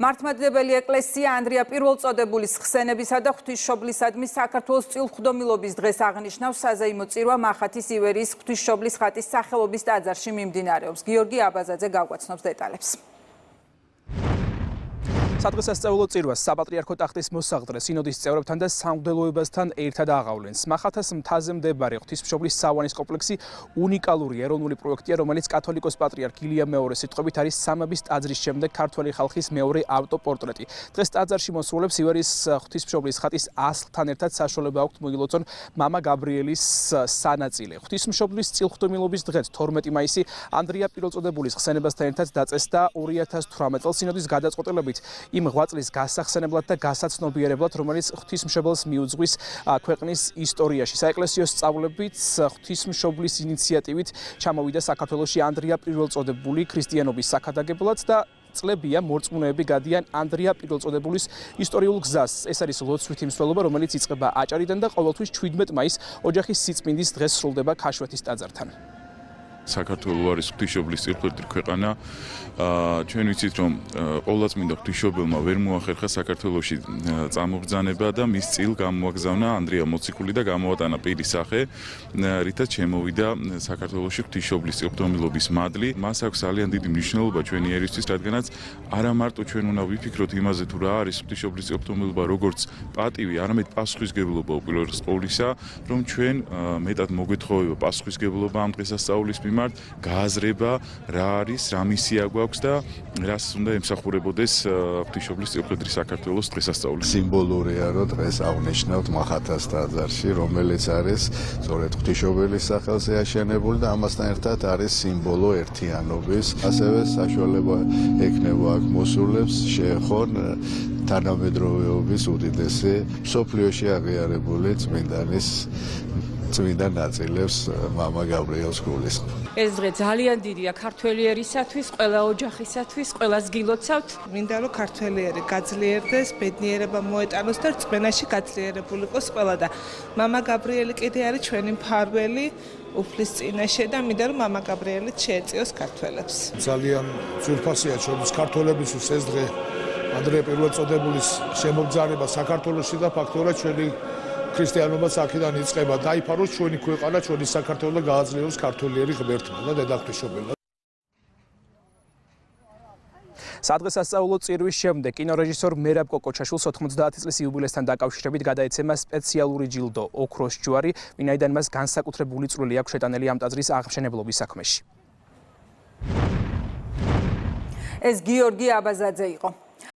მართლმადიდებელი ეკლესია ანდრია პირველწოდებულის ხსენებისა და ღვთისმშობლისადმი საქართველოს წილხვდომილობის დღეს აღნიშნავს საზეიმო წირვა მახათის ივერიის ღვთისმშობლის ხატის სახელობის ტაძარში მიმდინარეობს. გიორგი აბაზაძე გაგვაცნობს დეტალებს. სადღესასწაულო წირვას საპატრიარქო ტახტის მოსაღწრე სინოდის წევრებთან და სამღვდელოებასთან ერთად აღავლენს. მახათას მთაზე მდებარე ღვთისმშობლის სავანის კომპლექსი უნიკალური ეროვნული პროექტია, რომელიც კათოლიკოს პატრიარქ ილია მეორის სიტყვებით არის სამების ტაძრის შემდეგ ქართველი ხალხის მეორე ავტოპორტრეტი. დღეს ტაძარში მოსულებს ივერიის ღვთისმშობლის ხატის ასლთან ერთად საშუალება აქვთ მოილოცონ მამა გაბრიელის სანაწილე. ღვთისმშობლის წილხვდომილობის დღეს 12 მაისი ანდრია პირველწოდებულის ხსენებასთან ერთად დაწესდა 2018 წელს სინოდის გადაწყვეტილებით იმ ღვაწლის გასახსენებლად და გასაცნობიერებლად, რომელიც ღვთისმშობელს მიუძღვის ქვეყნის ისტორიაში. საეკლესიო სწავლებით ღვთისმშობლის ინიციატივით ჩამოვიდა საქართველოში ანდრია პირველწოდებული ქრისტიანობის საქადაგებლად და წლებია მორწმუნეები გადიან ანდრია პირველწოდებულის ისტორიულ გზას. ეს არის ლოცვითი მსვლელობა, რომელიც იწყება აჭარიდან და ყოველთვის 17 მაისს ოჯახის სიწმინდის დღეს სრულდება ქაშვეთის ტაძართან. საქართველო არის ღვთისმშობლის წილხვედრი ქვეყანა. ჩვენ ვიცით, რომ ყოვლადწმინდა ღვთისმშობელმა ვერ მოახერხა საქართველოში წამობრძანება და მის წილ გამოაგზავნა ანდრია მოციქული და გამოატანა პირის სახე, რითაც შემოვიდა საქართველოში ღვთისმშობლის წილხვდომილობის მადლი. მას აქვს ძალიან დიდი მნიშვნელობა ჩვენი ერისთვის, რადგანაც არა მარტო ჩვენ უნდა ვიფიქროთ იმაზე, თუ რა არის ღვთისმშობლის წილხვდომილობა როგორც პატივი, არამედ პასუხისგებლობა უპირველეს ყოვლისა, რომ ჩვენ მეტად მოგვეთხოვება პასუხისგებლობა ამ დღესასწაულის გააზრება რა არის, რა მისია გვაქვს და რას უნდა ემსახურებოდეს ღვთისმშობლის წილხვედრი საქართველოს დღესასწაული. სიმბოლურია, რომ დღეს აღნიშნავთ მახათას ტაძარში, რომელიც არის სწორედ ღვთისმშობელის სახელზე აშენებული და ამასთან ერთად არის სიმბოლო ერთიანობის. ასევე საშუალება ექნება აქ მოსულებს შეეხონ თანამედროვეობის უდიდესი მსოფლიოში აღიარებული წმინდანის წმინდა ნაწილებს მამა გაბრიელს გულისხმობ. ეს დღე ძალიან დიდია ქართველი ერისათვის, ყველა ოჯახისათვის, ყველას გილოცავთ. მინდა რომ ქართველი ერი გაძლიერდეს, ბედნიერება მოეტანოს და რწმენაში გაძლიერებული იყოს ყველა და მამა გაბრიელი კიდე არის ჩვენი მფარველი უფლის წინაშე და მინდა რომ მამა გაბრიელიც შეეწიოს ქართველებს. ძალიან ძვირფასია ჩვენს ქართველებისთვის ეს დღე ანდრია პირველწოდებულის შემოგზანება საქართველოში და ფაქტობრივად ჩვენი ქრისტიანობაც აქედან იწყება. დაიფაროს ჩვენი ქვეყანა, ჩვენი საქართველო და გააძლიეროს ქართველი ღმერთმა და დედაღვთისმშობელმა. სადღესასწაულო წირვის შემდეგ კინორეჟისორ მერაბ კოკოჩაშვილს 90 წლის იუბილესთან დაკავშირებით გადაეცემა სპეციალური ჯილდო ოქროს ჯვარი, ვინაიდან მას განსაკუთრებული წვლილი აქვს შეტანილი ამ ტაძრის აღმშენებლობის საქმეში. ეს გიორგი აბაზაძე იყო.